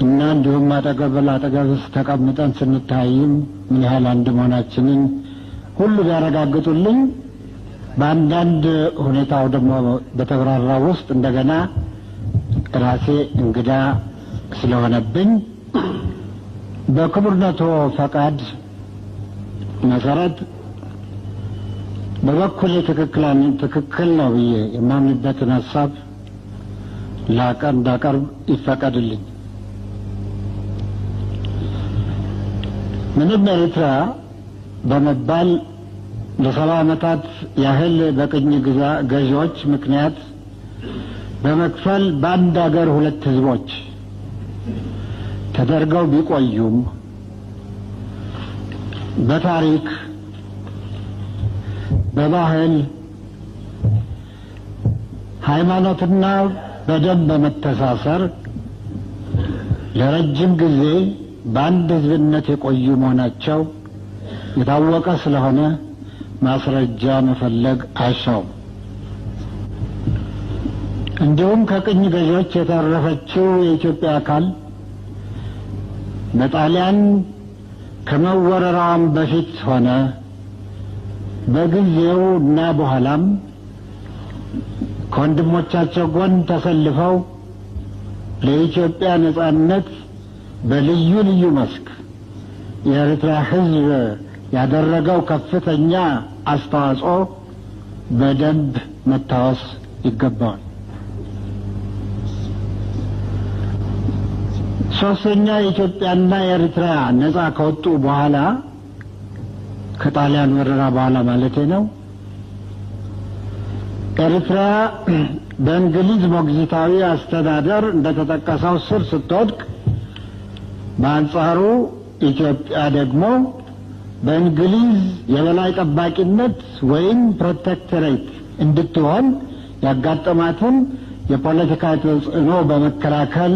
እና እንዲሁም አጠገብ ለአጠገብ ተቀምጠን ስንታይም ምን ያህል አንድ መሆናችንን ሁሉ ቢያረጋግጡልኝ በአንዳንድ ሁኔታው ደግሞ በተብራራው ውስጥ እንደገና ራሴ እንግዳ ስለሆነብኝ በክቡርነቶ ፈቃድ መሰረት በበኩሌ ትክክል ነው ብዬ የማምንበትን ሀሳብ እንዳቀርብ ይፈቀድልኝ። ምንም ኤርትራ በመባል ለ70 ዓመታት ያህል በቅኝ ገዢዎች ምክንያት በመክፈል በአንድ ሀገር ሁለት ህዝቦች ተደርገው ቢቆዩም በታሪክ በባህል ሃይማኖትና በደም በመተሳሰር ለረጅም ጊዜ በአንድ ህዝብነት የቆዩ መሆናቸው የታወቀ ስለሆነ ማስረጃ መፈለግ አይሻውም። እንዲሁም ከቅኝ ገዢዎች የተረፈችው የኢትዮጵያ አካል በጣሊያን ከመወረራም በፊት ሆነ በጊዜው እና በኋላም ከወንድሞቻቸው ጎን ተሰልፈው ለኢትዮጵያ ነጻነት በልዩ ልዩ መስክ የኤርትራ ህዝብ ያደረገው ከፍተኛ አስተዋጽኦ በደንብ መታወስ ይገባዋል። ሶስተኛ የኢትዮጵያና የኤርትራ ነጻ ከወጡ በኋላ ከጣሊያን ወረራ በኋላ ማለቴ ነው ኤርትራ በእንግሊዝ ሞግዚታዊ አስተዳደር እንደተጠቀሰው ስር ስትወድቅ በአንጻሩ ኢትዮጵያ ደግሞ በእንግሊዝ የበላይ ጠባቂነት ወይም ፕሮቴክቶሬት እንድትሆን ያጋጠማትን የፖለቲካ ተጽዕኖ በመከላከል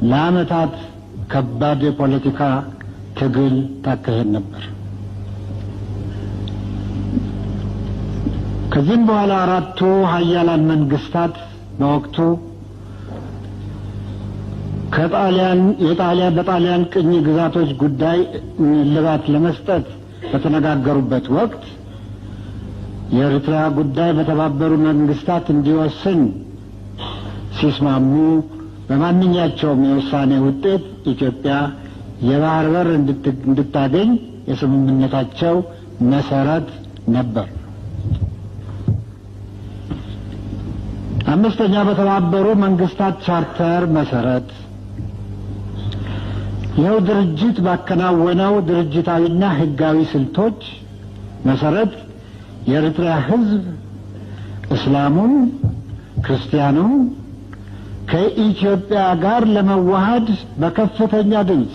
ለዓመታት ከባድ የፖለቲካ ትግል ታካሄድ ነበር። ከዚህም በኋላ አራቱ ሀያላን መንግስታት በወቅቱ በጣሊያን ቅኝ ግዛቶች ጉዳይ እልባት ለመስጠት በተነጋገሩበት ወቅት የኤርትራ ጉዳይ በተባበሩ መንግስታት እንዲወስን ሲስማሙ በማንኛቸውም የውሳኔ ውጤት ኢትዮጵያ የባህር በር እንድታገኝ የስምምነታቸው መሰረት ነበር። አምስተኛ በተባበሩ መንግስታት ቻርተር መሰረት ይኸው ድርጅት ባከናወነው ድርጅታዊና ህጋዊ ስልቶች መሰረት የኤርትራ ህዝብ እስላሙም ክርስቲያኑም ከኢትዮጵያ ጋር ለመዋሃድ በከፍተኛ ድምፅ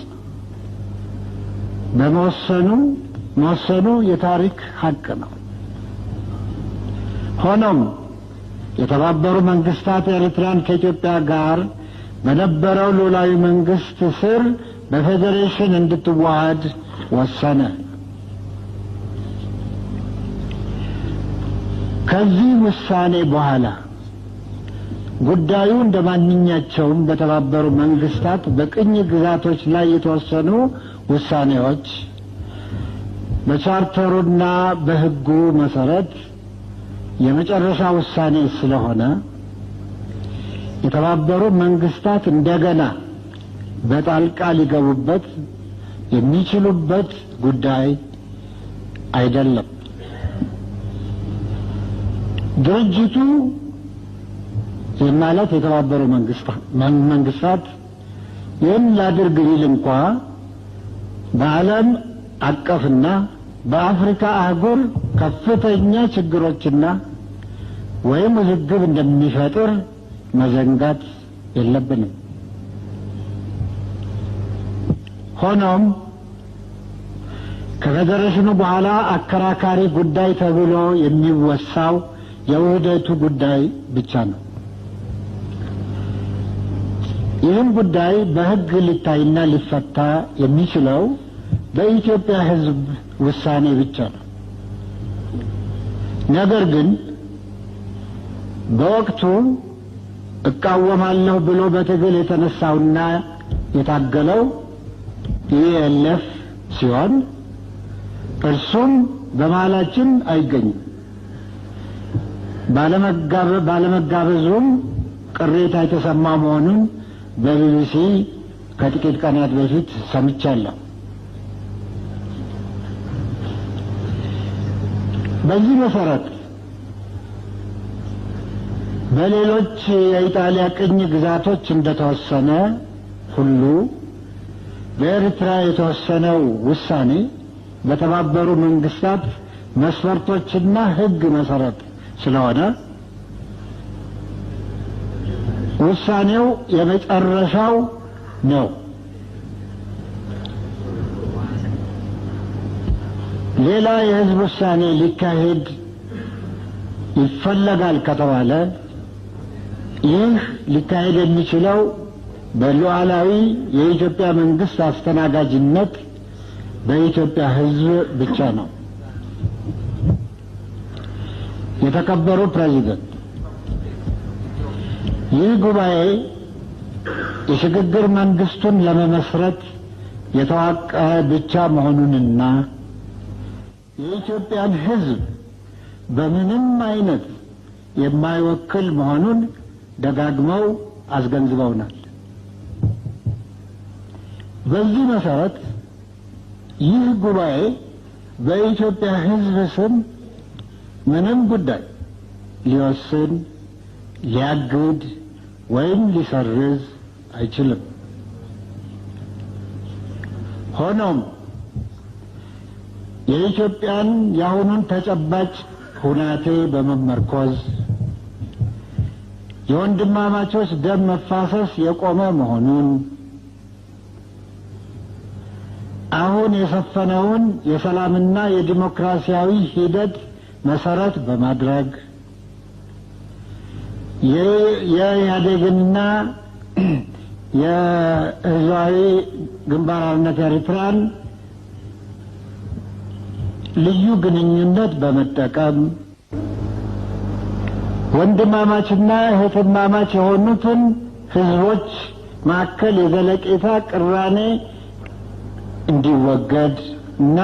በመወሰኑ የታሪክ ሀቅ ነው። ሆኖም የተባበሩ መንግስታት ኤርትራን ከኢትዮጵያ ጋር በነበረው ሉዓላዊ መንግስት ስር በፌዴሬሽን እንድትዋሃድ ወሰነ። ከዚህ ውሳኔ በኋላ ጉዳዩ እንደማንኛቸውም በተባበሩ መንግስታት በቅኝ ግዛቶች ላይ የተወሰኑ ውሳኔዎች በቻርተሩና በህጉ መሰረት የመጨረሻ ውሳኔ ስለሆነ የተባበሩ መንግስታት እንደገና በጣልቃ ሊገቡበት የሚችሉበት ጉዳይ አይደለም። ድርጅቱ ማለት የተባበሩ መንግስታት ይህን ላድርግ ቢል እንኳ በዓለም አቀፍና በአፍሪካ አህጉር ከፍተኛ ችግሮችና ወይም ውዝግብ እንደሚፈጥር መዘንጋት የለብንም። ሆኖም ከፌዴሬሽኑ በኋላ አከራካሪ ጉዳይ ተብሎ የሚወሳው የውህደቱ ጉዳይ ብቻ ነው። ይህም ጉዳይ በህግ ሊታይና ሊፈታ የሚችለው በኢትዮጵያ ህዝብ ውሳኔ ብቻ ነው። ነገር ግን በወቅቱ እቃወማለሁ ብሎ በትግል የተነሳውና የታገለው ኢኤልኤፍ ሲሆን እርሱም በመሃላችን አይገኝም። ባለመጋበዙም ቅሬታ የተሰማ መሆኑን በቢቢሲ ከጥቂት ቀናት በፊት ሰምቻለሁ። በዚህ መሰረት በሌሎች የኢጣሊያ ቅኝ ግዛቶች እንደተወሰነ ሁሉ በኤርትራ የተወሰነው ውሳኔ በተባበሩ መንግስታት መስፈርቶችና ሕግ መሰረት ስለሆነ ውሳኔው የመጨረሻው ነው። ሌላ የህዝብ ውሳኔ ሊካሄድ ይፈለጋል ከተባለ ይህ ሊካሄድ የሚችለው በሉዓላዊ የኢትዮጵያ መንግስት አስተናጋጅነት በኢትዮጵያ ህዝብ ብቻ ነው። የተከበሩ ፕሬዝዳንት፣ ይህ ጉባኤ የሽግግር መንግስቱን ለመመስረት የተዋቀረ ብቻ መሆኑንና የኢትዮጵያን ህዝብ በምንም አይነት የማይወክል መሆኑን ደጋግመው አስገንዝበውናል። በዚህ መሰረት ይህ ጉባኤ በኢትዮጵያ ህዝብ ስም ምንም ጉዳይ ሊወስን፣ ሊያግድ ወይም ሊሰርዝ አይችልም። ሆኖም የኢትዮጵያን የአሁኑን ተጨባጭ ሁናቴ በመመርኮዝ የወንድማማቾች ደም መፋሰስ የቆመ መሆኑን፣ አሁን የሰፈነውን የሰላምና የዲሞክራሲያዊ ሂደት መሰረት በማድረግ የኢህአዴግና የህዝባዊ ግንባር ሓርነት ኤርትራን ልዩ ግንኙነት በመጠቀም ወንድማማችና እህትማማች የሆኑትን ህዝቦች መካከል የዘለቄታ ቅራኔ እንዲወገድ እና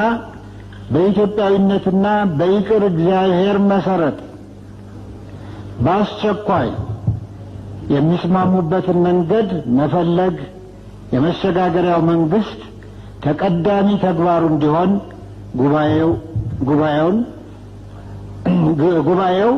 በኢትዮጵያዊነትና በይቅር እግዚአብሔር መሰረት በአስቸኳይ የሚስማሙበትን መንገድ መፈለግ የመሸጋገሪያው መንግስት ተቀዳሚ ተግባሩ እንዲሆን ጉባኤው